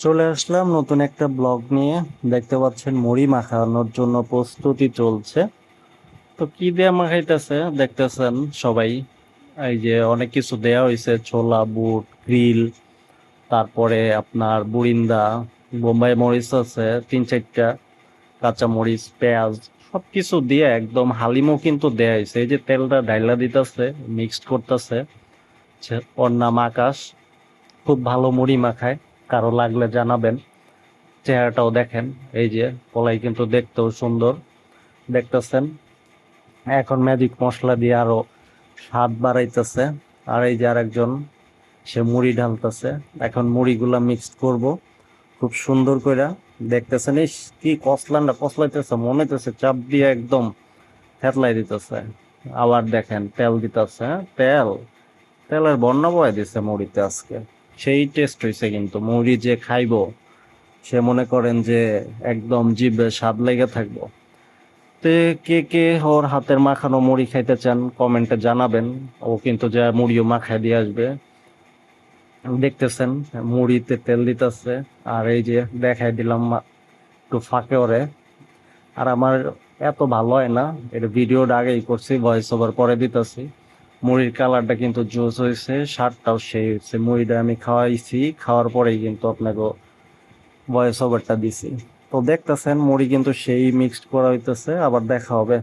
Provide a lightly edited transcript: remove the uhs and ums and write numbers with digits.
চলে আসলাম নতুন একটা ব্লগ নিয়ে। দেখতে পাচ্ছেন মুড়ি মাখানোর জন্য প্রস্তুতি চলছে। তো কি দিয়ে মাখাইতেছে দেখতেছেন সবাই। এই যে অনেক কিছু দেয়া হয়েছে, ছোলা বুট গ্রিল, তারপরে আপনার বুরিন্দা, বোম্বাই মরিচ আছে 3-4টা, কাঁচা মরিচ, পেঁয়াজ, সবকিছু দিয়ে একদম হালিমও কিন্তু দেয়া হয়েছে। এই যে তেলটা ডাইলা দিতেছে, মিক্সড করতেছে। ওর নাম আকাশ, খুব ভালো মুড়ি মাখায়। কারো লাগলে জানাবেন। চেহারাটাও দেখেন, এই যে পলাই কিন্তু দেখতেও সুন্দর দেখতেছেন। এখন ম্যাজিক মশলা দিয়ে আরো স্বাদ বাড়াইতেছে। আর এই যে আরেকজন, সে মুড়ি ঢালতেছে। এখন মুড়িগুলা মিক্সড করব খুব সুন্দর কইরা। দেখতেছেন এই কি কসলানটা কসলাইতেছে, মনে হইতেছে চাপ দিয়ে একদম থেতলাই দিতেছে। আবার দেখেন তেল দিতেছে, তেল তেলের বন্যা বয়ে দিছে মুড়িতে আজকে। সেই টেস্ট হয়েছে, কিন্তু মুড়ি যে খাইবো সে মনে করেন যে একদম জিভে স্বাদ লেগে থাকবো। তে কে কে ওর হাতের মাখানো মুড়ি খাইতে চান কমেন্টে জানাবেন। ও কিন্তু যা মুড়িও মাখায় দিয়ে আসবে। দেখতেছেন মুড়িতে তেল দিতেছে। আর এই যে দেখাই দিলাম একটু ফাঁকে ওরে। আর আমার এত ভালো হয় না, এটা ভিডিওটা আগেই করছি, ভয়েস ওভার পরে দিতেছি। মুড়ির কালারটা কিন্তু জোস হয়েছে, স্বাদটাও সেই হয়েছে। মুড়িটা আমি খাওয়াইছি, খাওয়ার পরেই কিন্তু আপনাকে ভয়েস ওভারটা দিছি। তো দেখতেছেন মুড়ি কিন্তু সেই মিক্সড করা হইতেছে। আবার দেখা হবে।